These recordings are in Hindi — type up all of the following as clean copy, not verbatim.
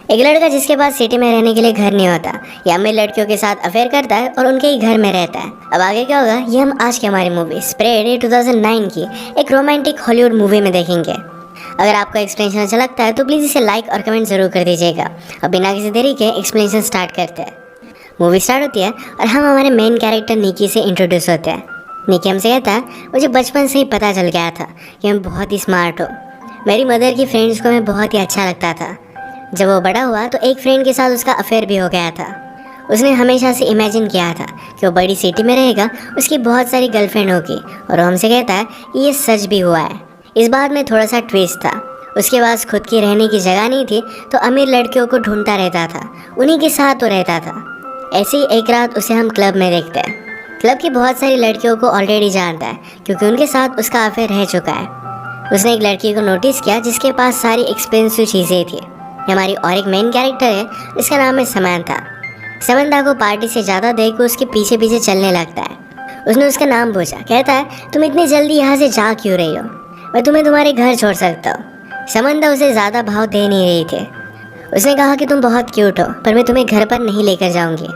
एक लड़का जिसके पास सिटी में रहने के लिए घर नहीं होता, ये अमीर लड़कियों के साथ अफेयर करता है और उनके ही घर में रहता है। अब आगे क्या होगा ये हम आज की हमारी मूवी स्प्रेड ये 2009 की एक रोमांटिक हॉलीवुड मूवी में देखेंगे। अगर आपको एक्सप्लेनेशन अच्छा लगता है तो प्लीज़ इसे लाइक और कमेंट जरूर कर दीजिएगा। अब बिना किसी देरी के एक्सप्लेनेशन स्टार्ट करते हैं। मूवी स्टार्ट होती है और हम हमारे मेन कैरेक्टर निकी से इंट्रोड्यूस होते हैं। निकी हमसे कहता है, मुझे बचपन से ही पता चल गया था कि मैं बहुत ही स्मार्ट हूँ। मेरी मदर की फ्रेंड्स को मैं बहुत ही अच्छा लगता था। जब वो बड़ा हुआ तो एक फ्रेंड के साथ उसका अफेयर भी हो गया था। उसने हमेशा से इमेजिन किया था कि वो बड़ी सिटी में रहेगा, उसकी बहुत सारी गर्लफ्रेंड होगी, और वो हमसे कहता है कि ये सच भी हुआ है। इस बात में थोड़ा सा ट्विस्ट था। उसके पास खुद की रहने की जगह नहीं थी तो अमीर लड़कियों को ढूंढता रहता था, उन्हीं के साथ तो रहता था। ऐसे ही एक रात उसे हम क्लब में देखते हैं। क्लब की बहुत सारी लड़कियों को ऑलरेडी जानता है क्योंकि उनके साथ उसका अफेयर रह चुका है। उसने एक लड़की को नोटिस किया जिसके पास सारी एक्सपेंसिव चीज़ें थी। हमारी और एक मेन कैरेक्टर है, इसका नाम है समंथा। समंथा को पार्टी से ज़्यादा देख के उसके पीछे पीछे चलने लगता है। उसने उसका नाम पूछा, कहता है तुम इतनी जल्दी यहाँ से जा क्यों रही हो, मैं तुम्हें तुम्हारे घर छोड़ सकता हूँ। समंथा उसे ज़्यादा भाव दे नहीं रही थी। उसने कहा कि तुम बहुत क्यूट हो पर मैं तुम्हें घर पर नहीं लेकर जाऊँगी।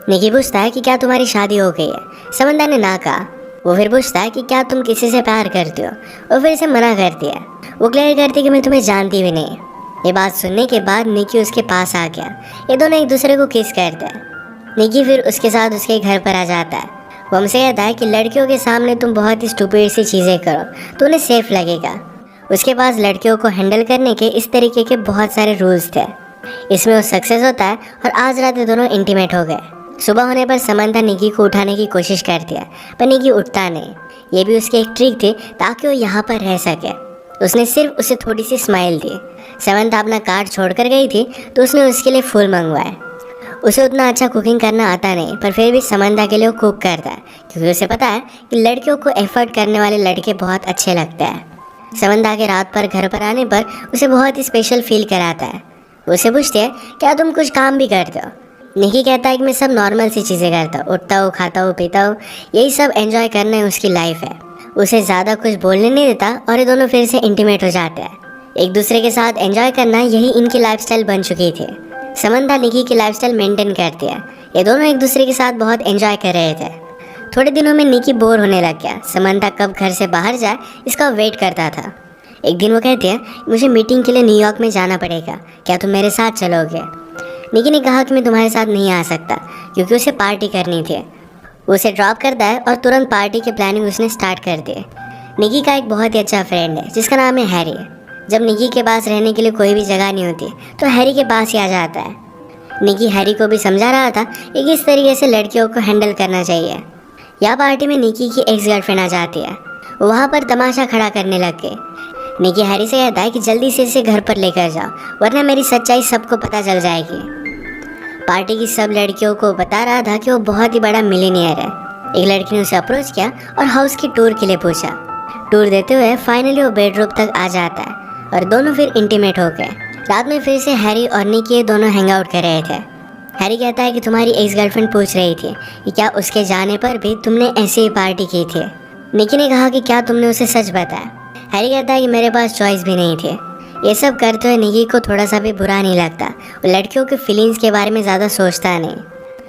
निकी पूछता है कि क्या तुम्हारी शादी हो गई है। समंथा ने ना कहा। वो फिर पूछता है कि क्या तुम किसी से प्यार करती हो, और फिर इसे मना करती है। वो क्लियर करती कि मैं तुम्हें जानती भी नहीं। ये बात सुनने के बाद निकी उसके पास आ गया। ये दोनों एक दूसरे को किस करते हैं। निकी फिर उसके साथ उसके घर पर आ जाता है। वो हमसे कहता है कि लड़कियों के सामने तुम बहुत ही स्टूपिड सी चीज़ें करो तो उन्हें सेफ लगेगा। उसके पास लड़कियों को हैंडल करने के इस तरीके के बहुत सारे रूल्स थे। इसमें वो सक्सेस होता है और आज रात ये दोनों इंटीमेट हो गए। सुबह होने पर समंथा निकी को उठाने की कोशिश करती है पर निकी उठता नहीं। ये भी उसकी एक ट्रिक थी ताकि वो यहाँ पर रह सके। उसने सिर्फ उसे थोड़ी सी स्माइल दी। समंथा अपना कार्ड छोड़कर गई थी तो उसने उसके लिए फूल मंगवाए। उसे उतना अच्छा कुकिंग करना आता नहीं पर फिर भी समंथा के लिए वो कुक करता है क्योंकि उसे पता है कि लड़कियों को एफर्ट करने वाले लड़के बहुत अच्छे लगते हैं। समंथा के रात पर घर पर आने पर उसे बहुत ही स्पेशल फील कराता है। वो उसे पूछती है, क्या तुम कुछ काम भी करते हो। निकी कहता है कि मैं सब नॉर्मल सी चीज़ें करता हूँ, उठता हूँ, खाता हूँ, पीता हूँ, यही सब एंजॉय करना है उसकी लाइफ है। उसे ज़्यादा कुछ बोलने नहीं देता और ये दोनों फिर से इंटीमेट हो जाते हैं। एक दूसरे के साथ एंजॉय करना यही इनकी लाइफस्टाइल बन चुकी थी। समंथा निकी की लाइफस्टाइल मेंटेन करती है। ये दोनों एक दूसरे के साथ बहुत एंजॉय कर रहे थे। थोड़े दिनों में निकी बोर होने लग गया। समंथा कब घर से बाहर जाए इसका वेट करता था। एक दिन वो कहती है, मुझे मीटिंग के लिए न्यूयॉर्क में जाना पड़ेगा, क्या तुम मेरे साथ चलोगे। निकी ने कहा कि मैं तुम्हारे साथ नहीं आ सकता क्योंकि उसे पार्टी करनी थी। वो उसे ड्रॉप करता है और तुरंत पार्टी की प्लानिंग उसने स्टार्ट कर दी। निकी का एक बहुत ही अच्छा फ्रेंड है जिसका नाम है हैरी। जब निकी के पास रहने के लिए कोई भी जगह नहीं होती तो हैरी के पास ही आ जाता है। निकी हैरी को भी समझा रहा था कि किस तरीके से लड़कियों को हैंडल करना चाहिए। यह पार्टी में निकी की एक्स गर्लफ्रेंड आ जाती है। वो वहाँ पर तमाशा खड़ा करने लग गई। निकी हैरी से कहता है कि जल्दी से इसे घर पर लेकर जाओ वरना मेरी सच्चाई सबको पता चल जाएगी। पार्टी की सब लड़कियों को बता रहा था कि वो बहुत ही बड़ा मिलीनियर है। एक लड़की ने उसे अप्रोच किया और हाउस की टूर के लिए पूछा। टूर देते हुए फाइनली वो बेडरूम तक आ जाता है और दोनों फिर इंटीमेट हो गए। रात में फिर से हैरी और निकी दोनों हैंग आउट कर रहे थे। हैरी कहता है कि तुम्हारी एक्स गर्लफ्रेंड पूछ रही थी कि क्या उसके जाने पर भी तुमने ऐसी ही पार्टी की थी। निकी ने कहा कि क्या तुमने उसे सच बताया। हैरी कहता है कि मेरे पास चॉइस भी नहीं थी। ये सब करते हुए निकी को थोड़ा सा भी बुरा नहीं लगता। वो लड़कियों के फीलिंग्स के बारे में ज़्यादा सोचता नहीं।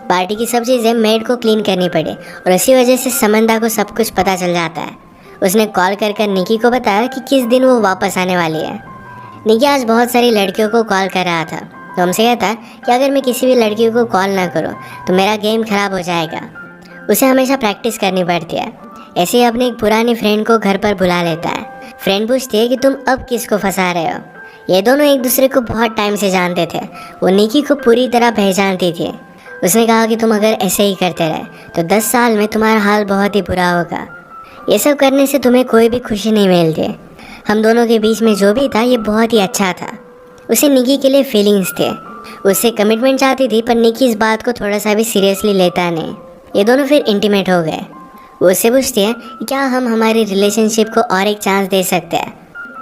पार्टी की सब चीज़ें मेड को क्लीन करनी पड़ी और इसी वजह से समंथा को सब कुछ पता चल जाता है। उसने कॉल कर निकी को बताया कि किस दिन वो वापस आने वाली है। निकी आज बहुत सारी लड़कियों को कॉल कर रहा था तो हमसे कहता है कि अगर मैं किसी भी लड़की को कॉल ना करूँ तो मेरा गेम ख़राब हो जाएगा। उसे हमेशा प्रैक्टिस करनी पड़ती है। ऐसे ही अपने एक पुरानी फ्रेंड को घर पर बुला लेता है। फ्रेंड पूछती है कि तुम अब किसको फंसा रहे हो। ये दोनों एक दूसरे को बहुत टाइम से जानते थे। वो निकी को पूरी तरह पहचानती थी। उसने कहा कि तुम अगर ऐसे ही करते रहे तो 10 साल में तुम्हारा हाल बहुत ही बुरा होगा। ये सब करने से तुम्हें कोई भी खुशी नहीं मिलती। हम दोनों के बीच में जो भी था ये बहुत ही अच्छा था। उसे निकी के लिए फीलिंग्स थे। उससे कमिटमेंट चाहती थी पर निकी इस बात को थोड़ा सा भी सीरियसली लेता नहीं। ये दोनों फिर इंटीमेट हो गए। वो उससे पूछती है कि क्या हम हमारी रिलेशनशिप को और एक चांस दे सकते हैं।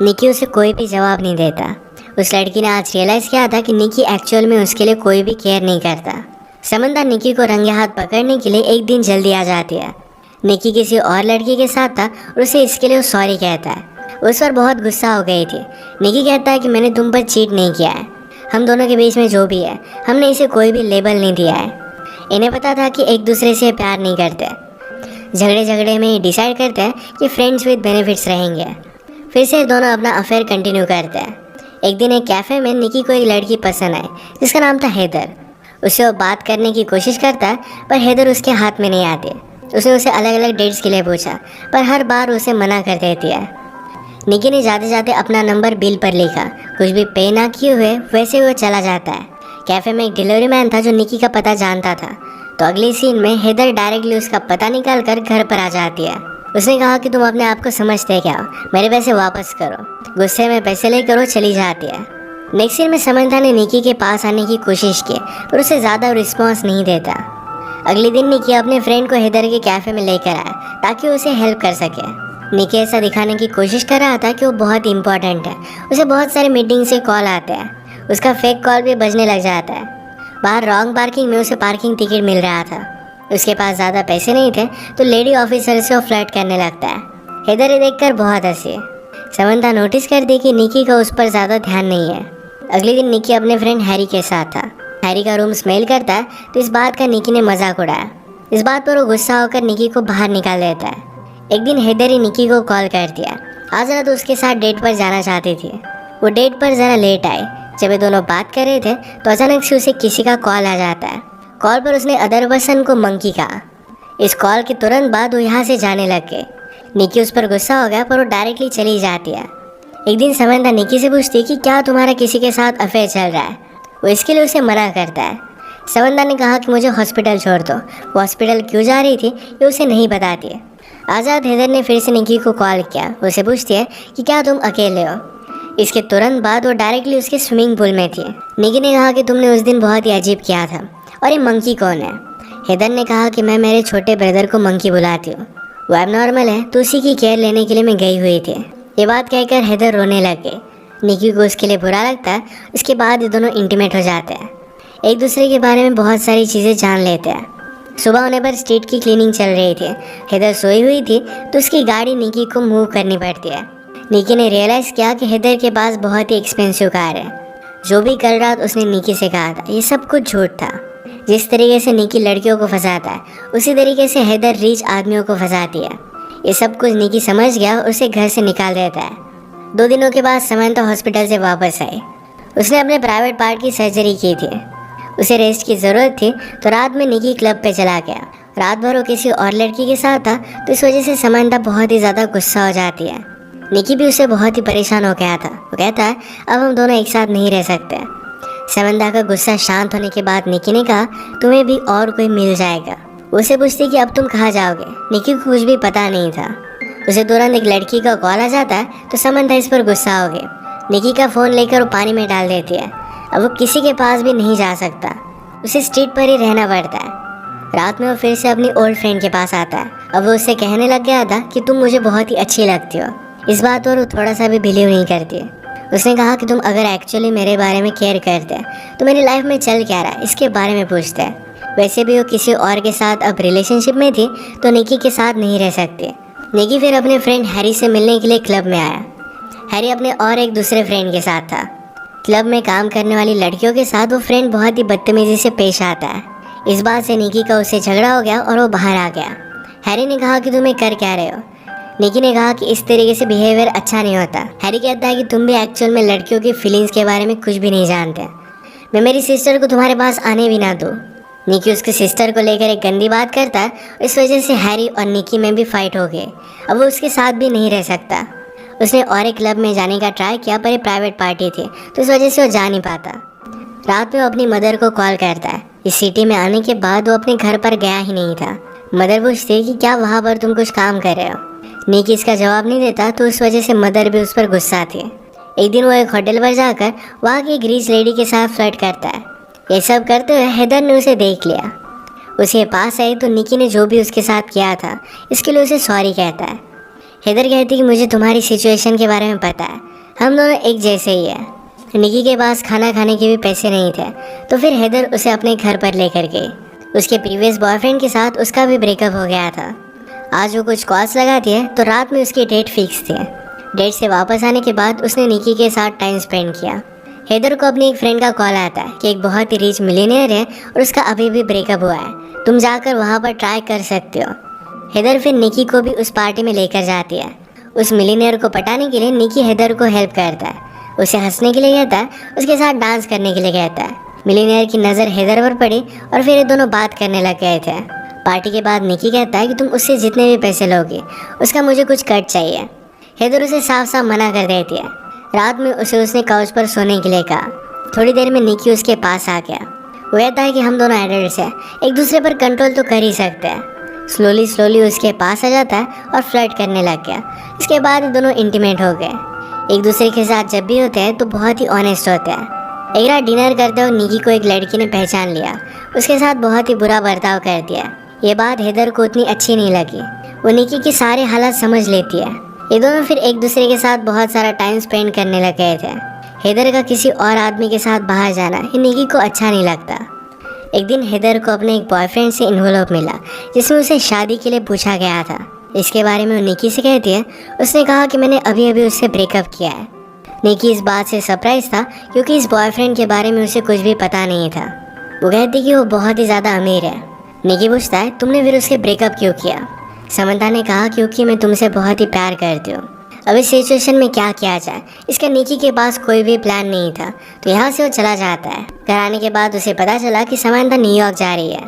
निकी उसे कोई भी जवाब नहीं देता। उस लड़की ने आज रियलाइज़ किया था कि निकी एक्चुअल में उसके लिए कोई भी केयर नहीं करता। समंथा निकी को रंगे हाथ पकड़ने के लिए एक दिन जल्दी आ जाती है। निकी किसी और लड़की के साथ था और उसे इसके लिए वो सॉरी कहता है। उस पर बहुत गुस्सा हो गई थी। निकी कहता है कि मैंने तुम पर चीट नहीं किया है। हम दोनों के बीच में जो भी है, हमने इसे कोई भी लेबल नहीं दिया है। इन्हें पता था कि एक दूसरे से प्यार नहीं करते। झगड़े झगड़े में ही डिसाइड करते हैं कि फ्रेंड्स विद बेनिफिट्स रहेंगे। फिर से दोनों अपना अफेयर कंटिन्यू करते हैं। एक दिन एक कैफ़े में निकी को एक लड़की पसंद आई जिसका नाम था हैदर। उससे वो बात करने की कोशिश करता है पर हैदर उसके हाथ में नहीं आती। उसने उसे अलग अलग डेट्स के लिए पूछा पर हर बार उसे मना कर देती है। निकी ने जाते जाते अपना नंबर बिल पर लिखा। कुछ भी पे ना किए हुए वैसे वो चला जाता है। कैफ़े में एक डिलीवरी मैन था जो निकी का पता जानता था। तो अगली सीन में हैदर डायरेक्टली उसका पता निकाल कर घर पर आ जाती है। उसने कहा कि तुम अपने आप को समझते क्या हो, मेरे पैसे वापस करो। गुस्से में पैसे लेकर वो चली जाती है। नेक्स्ट सीन में समंथा ने निकी के पास आने की कोशिश की पर उसे ज़्यादा रिस्पॉन्स नहीं देता। अगले दिन निकी अपने फ्रेंड को हैदर के कैफ़े में लेकर आया ताकि उसे हेल्प कर सके। निकी ऐसा दिखाने की कोशिश कर रहा था कि वो बहुत इंपॉर्टेंट है। उसे बहुत सारे मीटिंग से कॉल आते हैं। उसका फेक कॉल भी बजने लग जाता है। बाहर रॉन्ग पार्किंग में उसे पार्किंग टिकट मिल रहा था। उसके पास ज़्यादा पैसे नहीं थे तो लेडी ऑफिसर से वो फ्लर्ट करने लगता है। हैदर देखकर बहुत हंसी। समंथा नोटिस कर दी कि निकी का उस पर ज़्यादा ध्यान नहीं है। अगले दिन निकी अपने फ्रेंड हैरी के साथ था। हैरी का रूम स्मेल करता है तो इस बात का निकी ने मजाक उड़ाया। इस बात पर वो गुस्सा होकर निकी को बाहर निकाल देता है। एक दिन हैदर ही निकी को कॉल कर दिया। आज रात उसके साथ डेट पर जाना चाहती थी। वो डेट पर ज़रा लेट आई। जब ये दोनों बात कर रहे थे तो अचानक से उसे किसी का कॉल आ जाता है। कॉल पर उसने अदर पर्सन को मंकी कहा। इस कॉल के तुरंत बाद वो यहाँ से जाने लग गए। निकी उस पर गुस्सा हो गया पर वो डायरेक्टली चली जाती है। एक दिन समंथा निकी से पूछती कि क्या तुम्हारा किसी के साथ अफेयर चल रहा है। वो इसके लिए उसे मना करता है। समंथा ने कहा कि मुझे हॉस्पिटल छोड़ दो। वो हॉस्पिटल क्यों जा रही थी ये उसे नहीं बताती। आज़ाद हैदर ने फिर से निकी को कॉल किया। उसे पूछती है कि क्या तुम अकेले हो। इसके तुरंत बाद वो डायरेक्टली उसके स्विमिंग पूल में थी। निकी ने कहा कि तुमने उस दिन बहुत ही अजीब किया था और ये मंकी कौन है। हैदर ने कहा कि मैं मेरे छोटे ब्रदर को मंकी बुलाती हूँ। वो एबनॉर्मल है तो उसी की केयर लेने के लिए मैं गई हुई थी। ये बात कहकर हैदर रोने लग गए। निकी को उसके लिए बुरा लगता है। इसके बाद ये दोनों इंटीमेट हो जाते हैं। एक दूसरे के बारे में बहुत सारी चीज़ें जान लेते हैं। सुबह होने पर स्ट्रीट की क्लीनिंग चल रही थी। हैदर सोई हुई थी तो उसकी गाड़ी निकी को मूव करनी पड़ती है। निकी ने रियलाइज़ किया कि हैदर के पास बहुत ही एक्सपेंसिव कार है। जो भी कल रात उसने निकी से कहा था ये सब कुछ झूठ था। जिस तरीके से निकी लड़कियों को फंसाता है उसी तरीके से हैदर रिच आदमियों को फंसाती है। ये सब कुछ निकी समझ गया और उसे घर से निकाल देता है। 2 दिनों के बाद समंथा हॉस्पिटल से वापस आई। उसने अपने प्राइवेट पार्ट की सर्जरी की थी। उसे रेस्ट की ज़रूरत थी तो रात में निकी क्लब पे चला गया। रात भर वो किसी और लड़की के साथ था तो इस वजह से समंथा बहुत ही ज़्यादा गुस्सा हो जाती है। निकी भी उससे बहुत ही परेशान हो गया था। वो कहता है अब हम दोनों एक साथ नहीं रह सकते। समंथा का गुस्सा शांत होने के बाद निकी ने कहा तुम्हें भी और कोई मिल जाएगा। उसे पूछती कि अब तुम कहाँ जाओगे। निकी को कुछ भी पता नहीं था। उसे तुरंत एक लड़की का कॉल आ जाता है तो समंथा इस पर गुस्सा हो गई। निकी का फ़ोन लेकर वो पानी में डाल देती है। अब वो किसी के पास भी नहीं जा सकता। उसे स्ट्रीट पर ही रहना पड़ता है। रात में वो फिर से अपनी ओल्ड फ्रेंड के पास आता है। अब वो उससे कहने लग गया था कि तुम मुझे बहुत ही अच्छी लगती हो। इस बात पर वो थोड़ा सा भी बिलीव नहीं करती। उसने कहा कि तुम अगर एक्चुअली मेरे बारे में केयर करते तो मेरी लाइफ में चल क्या रहा है इसके बारे में पूछते। वैसे भी वो किसी और के साथ अब रिलेशनशिप में थी तो निकी के साथ नहीं रह सकती। निकी फिर अपने फ्रेंड हैरी से मिलने के लिए क्लब में आया। हैरी अपने और एक दूसरे फ्रेंड के साथ था। क्लब में काम करने वाली लड़कियों के साथ वो फ्रेंड बहुत ही बदतमीजी से पेश आता है। इस बात से निकी का उससे झगड़ा हो गया और वो बाहर आ गया। हैरी ने कहा कि तुम ये कर क्या रहे हो। निकी ने कहा कि इस तरीके से बिहेवियर अच्छा नहीं होता। हैरी कहता है कि तुम भी एक्चुअल में लड़कियों की फीलिंग्स के बारे में कुछ भी नहीं जानते। मैं मेरी सिस्टर को तुम्हारे पास आने भी ना दूँ। निकी उसकी सिस्टर को लेकर एक गंदी बात करता है। इस वजह से हैरी और निकी में भी फाइट हो गई। अब वो उसके साथ भी नहीं रह सकता। उसने और एक क्लब में जाने का ट्राई किया पर ये प्राइवेट पार्टी थी तो इस वजह से वो जा नहीं पाता। रात में वो अपनी मदर को कॉल करता है। इस सिटी में आने के बाद वो अपने घर पर गया ही नहीं था। मदर पूछती है कि क्या वहाँ पर तुम कुछ काम कर रहे हो। निकी इसका जवाब नहीं देता तो उस वजह से मदर भी उस पर गुस्सा थी। एक दिन वो एक होटल पर जाकर वहाँ की एक रिच लेडी के साथ फ्लर्ट करता है। ये सब करते हुए हैदर ने उसे देख लिया। उसके पास आई तो निकी ने जो भी उसके साथ किया था इसके लिए उसे सॉरी कहता है। हैदर कहती कि मुझे तुम्हारी सिचुएशन के बारे में पता है, हम दोनों एक जैसे ही है। निकी के पास खाना खाने के भी पैसे नहीं थे तो फिर हैदर उसे अपने घर पर लेकर गई। उसके प्रीवियस बॉयफ्रेंड के साथ उसका भी ब्रेकअप हो गया था। आज वो कुछ कॉल्स लगाती है तो रात में उसकी डेट फिक्स थी। डेट से वापस आने के बाद उसने निकी के साथ टाइम स्पेंड किया। हेदर को अपनी एक फ्रेंड का कॉल आता है कि एक बहुत ही रिच मिलियनेयर है और उसका अभी भी ब्रेकअप हुआ है, तुम जाकर वहाँ पर ट्राई कर सकते हो। हेदर फिर निकी को भी उस पार्टी में लेकर जाती है। उस मिलियनेयर को पटाने के लिए निकी हेदर को हेल्प करता है, उसे हंसने के लिए कहता है, उसके साथ डांस करने के लिए कहता है। मिलियनेयर की नज़र हेदर पर पड़ी और फिर ये दोनों बात करने लग गए थे। पार्टी के बाद निकी कहता है कि तुम उससे जितने भी पैसे लोगे उसका मुझे कुछ कट चाहिए। हेदर उसे साफ साफ मना कर देती है। रात में उसने काउच पर सोने के लिए कहा। थोड़ी देर में निकी उसके पास आ गया। वो कहता है कि हम दोनों एडल्ट्स हैं, एक दूसरे पर कंट्रोल तो कर ही सकते हैं। स्लोली उसके पास आ जाता है और फ्लर्ट करने लग गया। इसके बाद दोनों इंटीमेट हो गए। एक दूसरे के साथ जब भी होते हैं तो बहुत ही ऑनेस्ट होते हैं। एक रात डिनर करते हुए निकी को एक लड़की ने पहचान लिया, उसके साथ बहुत ही बुरा बर्ताव कर दिया। ये बात हेदर को उतनी अच्छी नहीं लगी। वो निकी के सारे हालात समझ लेती है। ये दोनों फिर एक दूसरे के साथ बहुत सारा टाइम स्पेंड करने लग गए थे। हेदर का किसी और आदमी के साथ बाहर जाना ये निकी को अच्छा नहीं लगता। एक दिन हेदर को अपने एक बॉयफ्रेंड से इन्वॉल्व मिला जिसमें उसे शादी के लिए पूछा गया था। इसके बारे में वो निकी से कहती है, उसने कहा कि मैंने अभी अभी उससे ब्रेकअप किया है। निकी इस बात से सरप्राइज था क्योंकि इस बॉयफ्रेंड के बारे में उसे कुछ भी पता नहीं था। वो कहती कि वो बहुत ही ज़्यादा अमीर है। निकी पूछता है, तुमने फिर उससे ब्रेकअप क्यों किया? समंता ने कहा, क्योंकि मैं तुमसे बहुत ही प्यार करती हूँ। अब इस सिचुएशन में क्या किया जाए? इसका निकी के पास कोई भी प्लान नहीं था, तो यहाँ से वो चला जाता है। घर आने के बाद उसे पता चला कि समंता न्यूयॉर्क जा रही है।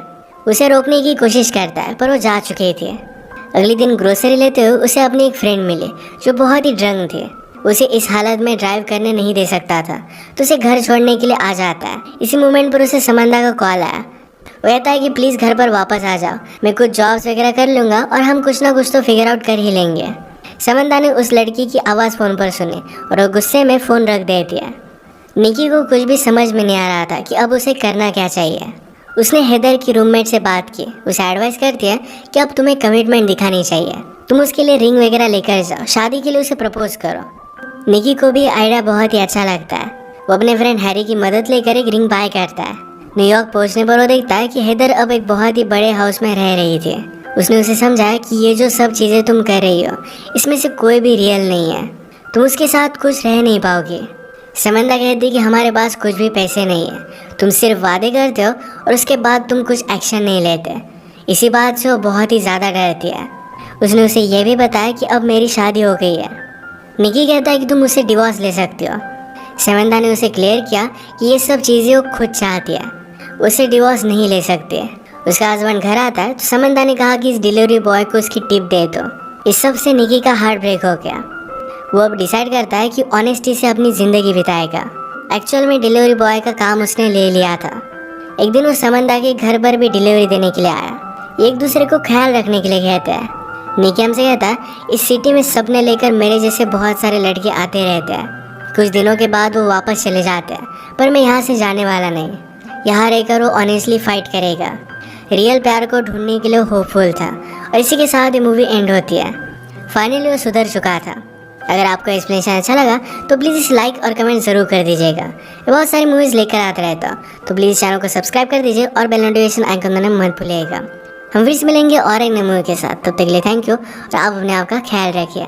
उसे रोकने की कोशिश करता है पर वो जा चुकी थी। अगले दिन ग्रोसरी लेते हुए उसे अपनी एक फ्रेंड मिली जो बहुत ही ड्रंक थी। उसे इस हालत में ड्राइव करने नहीं दे सकता था, तो उसे घर छोड़ने के लिए आ जाता है। इसी मोमेंट पर उसे समंता का कॉल आया। वो कहता है कि प्लीज़ घर पर वापस आ जाओ, मैं कुछ जॉब्स वगैरह कर लूँगा और हम कुछ ना कुछ तो फिगर आउट कर ही लेंगे। समंता ने उस लड़की की आवाज़ फ़ोन पर सुनी और वो गुस्से में फ़ोन रख देती है। निकी को कुछ भी समझ में नहीं आ रहा था कि अब उसे करना क्या चाहिए। उसने हेदर की रूममेट से बात की। उसे एडवाइस करती है कि अब तुम्हें कमिटमेंट दिखानी चाहिए, तुम उसके लिए रिंग वगैरह लेकर जाओ, शादी के लिए उसे प्रपोज करो। निकी को भी आइडिया बहुत ही अच्छा लगता है। वो अपने फ्रेंड हैरी की मदद लेकर एक रिंग बाय करता है। न्यूयॉर्क पहुंचने पर वो देखता है कि हेदर अब एक बहुत ही बड़े हाउस में रह रही थी। उसने उसे समझाया कि ये जो सब चीज़ें तुम कर रही हो इसमें से कोई भी रियल नहीं है, तुम उसके साथ कुछ रह नहीं पाओगी। समंता कहती कि हमारे पास कुछ भी पैसे नहीं है, तुम सिर्फ वादे करते हो और उसके बाद तुम कुछ एक्शन नहीं लेते। इसी बात से वो बहुत ही ज़्यादा डरती है। उसने उसे यह भी बताया कि अब मेरी शादी हो गई है। निकी कहता है कि तुम उससे डिवोर्स ले सकती हो। समंता ने उसे क्लियर किया कि ये सब चीज़ें वो खुद चाहती है, उससे डिवोर्स नहीं ले सकती है। उसका हस्बैंड घर आता है तो समंता ने कहा कि इस डिलीवरी बॉय को उसकी टिप दे दो। इस सब से निकी का हार्ट ब्रेक हो गया। वो अब डिसाइड करता है कि ऑनेस्टी से अपनी ज़िंदगी बिताएगा। एक्चुअल में डिलीवरी बॉय का काम उसने ले लिया था। एक दिन वो समंता के घर पर भी डिलीवरी देने के लिए आया। एक दूसरे को ख्याल रखने के लिए कहते हैं। निकी हमसे कहता है, इस सिटी में सपने लेकर मेरे जैसे बहुत सारे लड़के आते रहते हैं। कुछ दिनों के बाद वो वापस चले जाते हैं, पर मैं यहाँ से जाने वाला नहीं। यहाँ रहकर वो ऑनेस्टली फाइट करेगा। रियल प्यार को ढूंढने के लिए होपफुल था और इसी के साथ ये मूवी एंड होती है। फाइनली वो सुधर चुका था। अगर आपको एक्सप्लेनेशन अच्छा लगा तो प्लीज़ इसे लाइक और कमेंट ज़रूर कर दीजिएगा। मैं बहुत सारी मूवीज़ लेकर आता रहता हूँ, तो प्लीज़ चैनल को सब्सक्राइब कर दीजिए और बेल नोटिफिकेशन आइकन दबाना मत भूलिएगा। हम फिर से मिलेंगे और एक नई मूवी के साथ। तब तक के लिए थैंक यू और आप अपने आप का ख्याल रखिए।